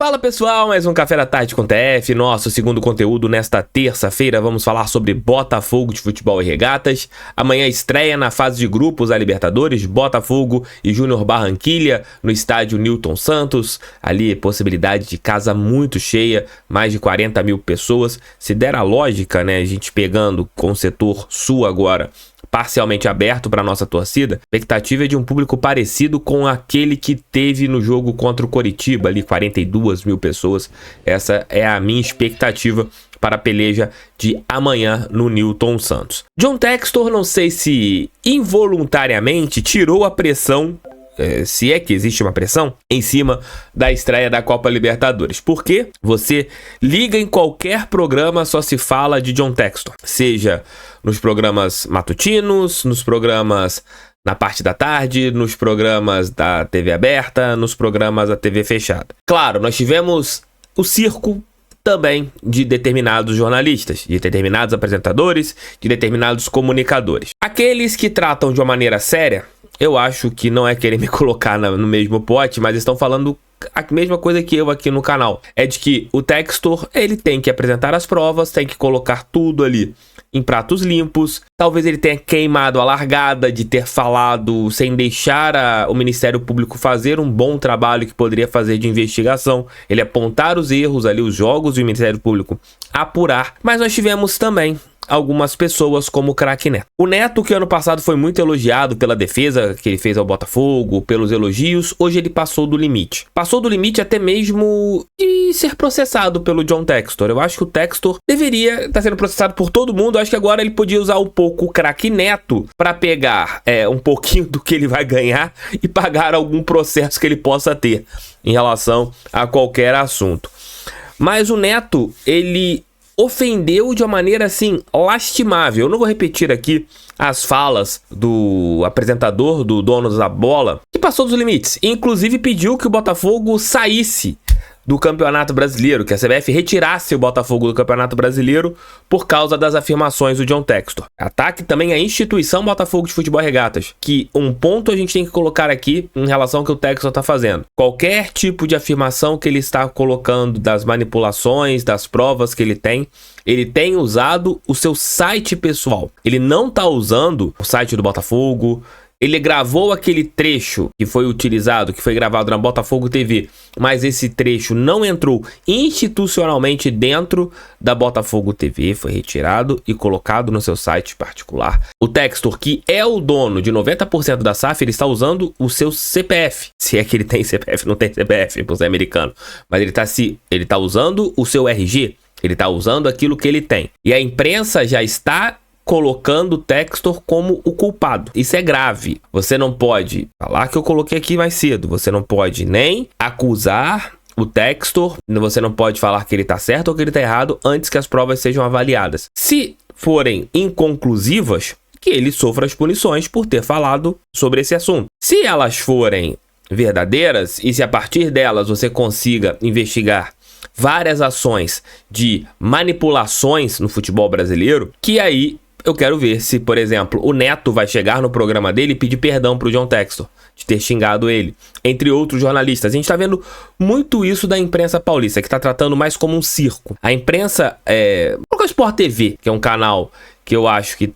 Fala pessoal, mais um Café da Tarde com TF, nosso segundo conteúdo nesta terça-feira. Vamos falar sobre Botafogo de Futebol e Regatas. Amanhã estreia na fase de grupos da Libertadores, Botafogo e Júnior Barranquilla no estádio Newton Santos. Ali possibilidade de casa muito cheia, mais de 40 mil pessoas. Se der a lógica, né, a gente pegando com o setor sul agora, parcialmente aberto para nossa torcida, a expectativa é de um público parecido com aquele que teve no jogo contra o Coritiba, ali 42 mil pessoas. Essa é a minha expectativa para a peleja de amanhã no Newton Santos. John Textor, não sei se involuntariamente tirou a pressão, se é que existe uma pressão, em cima da estreia da Copa Libertadores. Porque você liga em qualquer programa, só se fala de John Textor. Seja nos programas matutinos, nos programas na parte da tarde, nos programas da TV aberta, nos programas da TV fechada. Claro, nós tivemos o circo também de determinados jornalistas, de determinados apresentadores, de determinados comunicadores. Aqueles que tratam de uma maneira séria, eu acho que não é querer me colocar no mesmo pote, mas estão falando a mesma coisa que eu aqui no canal. É de que o Textor, ele tem que apresentar as provas, tem que colocar tudo ali em pratos limpos. Talvez ele tenha queimado a largada de ter falado sem deixar o Ministério Público fazer um bom trabalho que poderia fazer de investigação. Ele apontar os erros ali, os jogos, e o Ministério Público apurar. Mas nós tivemos também algumas pessoas como o craque Neto. O Neto, que ano passado foi muito elogiado pela defesa que ele fez ao Botafogo, pelos elogios, hoje ele passou do limite. Passou do limite até mesmo de ser processado pelo John Textor. Eu acho que o Textor deveria estar sendo processado por todo mundo. Eu acho que agora ele podia usar um pouco o craque Neto para pegar um pouquinho do que ele vai ganhar e pagar algum processo que ele possa ter em relação a qualquer assunto. Mas o Neto, ele ofendeu de uma maneira assim lastimável. Eu não vou repetir aqui as falas do apresentador, do dono da bola, que passou dos limites. Inclusive pediu que o Botafogo saísse do Campeonato Brasileiro, que a CBF retirasse o Botafogo do Campeonato Brasileiro por causa das afirmações do John Textor. Ataque também à instituição Botafogo de Futebol e Regatas, que um ponto a gente tem que colocar aqui em relação ao que o Textor está fazendo. Qualquer tipo de afirmação que ele está colocando, das manipulações, das provas que ele tem usado o seu site pessoal. Ele não está usando o site do Botafogo. Ele gravou aquele trecho que foi utilizado, que foi gravado na Botafogo TV, mas esse trecho não entrou institucionalmente dentro da Botafogo TV, foi retirado e colocado no seu site particular. O Textor, que é o dono de 90% da SAF, ele está usando o seu CPF. Se é que ele tem CPF, não tem CPF, por ser americano. Mas ele está usando o seu RG, ele está usando aquilo que ele tem. E a imprensa já está colocando o Textor como o culpado. Isso é grave. Você não pode falar que eu coloquei aqui mais cedo. Você não pode nem acusar o Textor. Você não pode falar que ele tá certo ou que ele tá errado antes que as provas sejam avaliadas. Se forem inconclusivas, que ele sofra as punições por ter falado sobre esse assunto. Se elas forem verdadeiras e se a partir delas você consiga investigar várias ações de manipulações no futebol brasileiro, que aí eu quero ver se, por exemplo, o Neto vai chegar no programa dele e pedir perdão pro John Textor de ter xingado ele, entre outros jornalistas. A gente tá vendo muito isso da imprensa paulista, que tá tratando mais como um circo. A imprensa, o Sport TV, que é um canal que eu acho que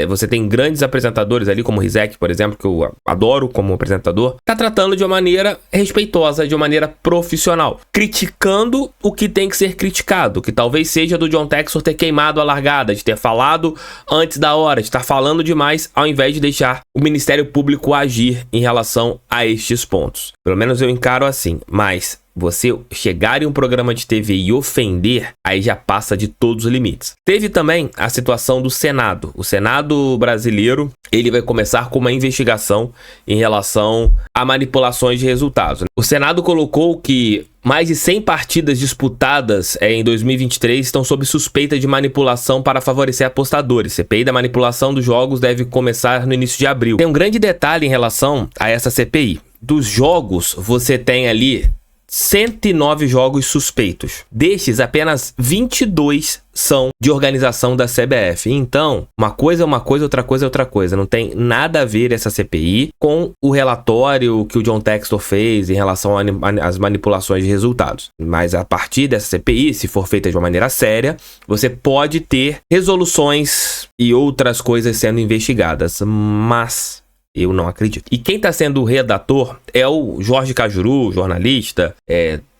você tem grandes apresentadores ali, como o Rizek, por exemplo, que eu adoro como apresentador, tá tratando de uma maneira respeitosa, de uma maneira profissional, criticando o que tem que ser criticado, que talvez seja do John Textor ter queimado a largada, de ter falado antes da hora, de estar falando demais, ao invés de deixar o Ministério Público agir em relação a estes pontos. Pelo menos eu encaro assim, mas você chegar em um programa de TV e ofender, aí já passa de todos os limites. Teve também a situação do Senado. O Senado brasileiro, ele vai começar com uma investigação em relação a manipulações de resultados. O Senado colocou que mais de 100 partidas disputadas em 2023 estão sob suspeita de manipulação para favorecer apostadores. CPI da manipulação dos jogos deve começar no início de abril. Tem um grande detalhe em relação a essa CPI. Dos jogos, você tem ali 109 jogos suspeitos. Destes, apenas 22 são de organização da CBF. Então, uma coisa é uma coisa, outra coisa é outra coisa. Não tem nada a ver essa CPI com o relatório que o John Textor fez em relação às manipulações de resultados. Mas a partir dessa CPI, se for feita de uma maneira séria, você pode ter resoluções e outras coisas sendo investigadas. Mas eu não acredito. E quem está sendo o redator é o Jorge Cajuru, jornalista,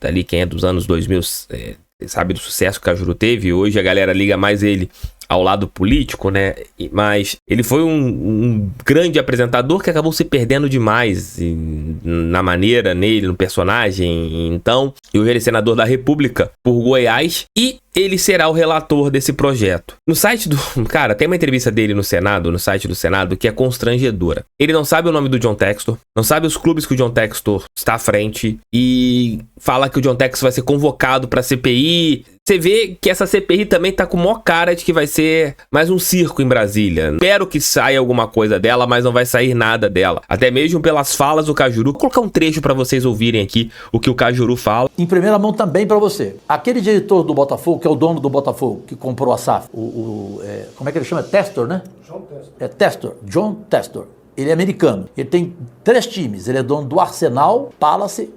ali quem é dos anos 2000, sabe do sucesso que o Cajuru teve. Hoje a galera liga mais ele ao lado político, né? Mas ele foi um grande apresentador que acabou se perdendo demais na maneira, nele, no personagem. Então, hoje ele é senador da República por Goiás e ele será o relator desse projeto. No site do... Cara, tem uma entrevista dele no Senado, no site do Senado, que é constrangedora. Ele não sabe o nome do John Textor, não sabe os clubes que o John Textor está à frente e fala que o John Textor vai ser convocado para a CPI. Você vê que essa CPI também tá com maior cara de que vai ser mais um circo em Brasília. Espero que saia alguma coisa dela, mas não vai sair nada dela. Até mesmo pelas falas do Cajuru. Vou colocar um trecho para vocês ouvirem aqui o que o Cajuru fala. Em primeira mão também para você. Aquele diretor do Botafogo, que é o dono do Botafogo, que comprou a SAF, como é que ele chama? Testor, né? John Testor. É Testor, John Testor. Ele é americano. Ele tem 3 times. Ele é dono do Arsenal Palace,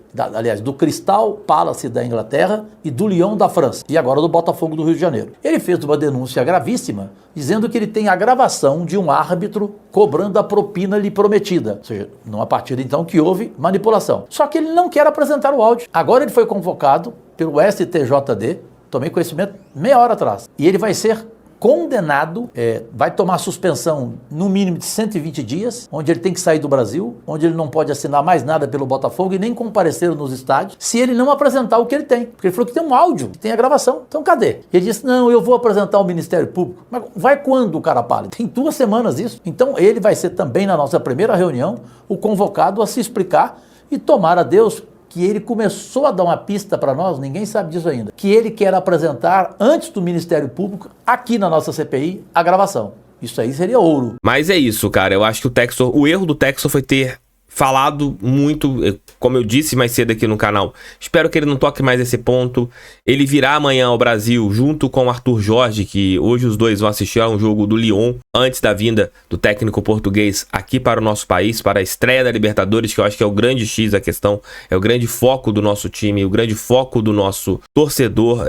do Crystal Palace da Inglaterra e do Lyon da França. E agora do Botafogo do Rio de Janeiro. Ele fez uma denúncia gravíssima, dizendo que ele tem a gravação de um árbitro cobrando a propina lhe prometida. Ou seja, numa partida então que houve manipulação. Só que ele não quer apresentar o áudio. Agora ele foi convocado pelo STJD, tomei conhecimento meia hora atrás. E ele vai ser condenado, vai tomar suspensão no mínimo de 120 dias, onde ele tem que sair do Brasil, onde ele não pode assinar mais nada pelo Botafogo e nem comparecer nos estádios, se ele não apresentar o que ele tem. Porque ele falou que tem um áudio, que tem a gravação. Então cadê? Ele disse, não, eu vou apresentar ao Ministério Público. Mas vai quando, cara pálido? Tem 2 semanas isso. Então ele vai ser também, na nossa primeira reunião, o convocado a se explicar e tomar a Deus que ele começou a dar uma pista para nós, ninguém sabe disso ainda, que ele quer apresentar, antes do Ministério Público, aqui na nossa CPI, a gravação. Isso aí seria ouro. Mas é isso, cara. Eu acho que o erro do Textor foi ter falado muito, como eu disse mais cedo aqui no canal. Espero que ele não toque mais esse ponto. Ele virá amanhã ao Brasil junto com o Arthur Jorge, que hoje os dois vão assistir a um jogo do Lyon, antes da vinda do técnico português aqui para o nosso país, para a estreia da Libertadores, que eu acho que é o grande X da questão, é o grande foco do nosso time, o grande foco do nosso torcedor.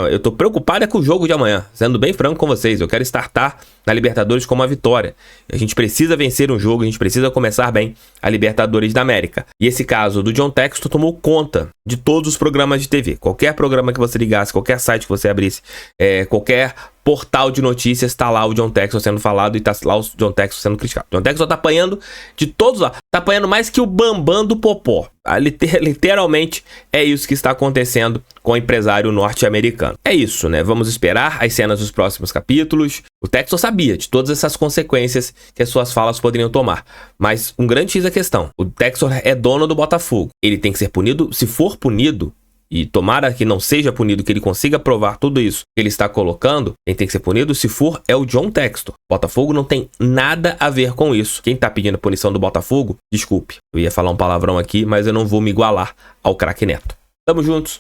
Eu tô preocupado com o jogo de amanhã, sendo bem franco com vocês. Eu quero startar na Libertadores com uma vitória. A gente precisa vencer um jogo, a gente precisa começar bem a Libertadores da América. E esse caso do John Textor tomou conta de todos os programas de TV. Qualquer programa que você ligasse, qualquer site que você abrisse, qualquer portal de notícias, tá lá o John Textor sendo falado e tá lá o John Textor sendo criticado. John Textor tá apanhando de todos lá. Tá apanhando mais que o Bambam do Popó. Literalmente é isso que está acontecendo com o empresário norte-americano. É isso, né? Vamos esperar as cenas dos próximos capítulos. O Textor sabia de todas essas consequências que as suas falas poderiam tomar. Mas um grande X é a questão. O Textor é dono do Botafogo. Ele tem que ser punido. Se for punido, e tomara que não seja punido, que ele consiga provar tudo isso que ele está colocando, quem tem que ser punido, se for, é o John Textor. Botafogo não tem nada a ver com isso. Quem tá pedindo a punição do Botafogo, desculpe, eu ia falar um palavrão aqui, mas eu não vou me igualar ao craque Neto. Tamo juntos,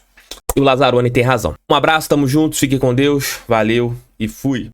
e o Lazzaroni tem razão. Um abraço, tamo juntos, fique com Deus, valeu e fui.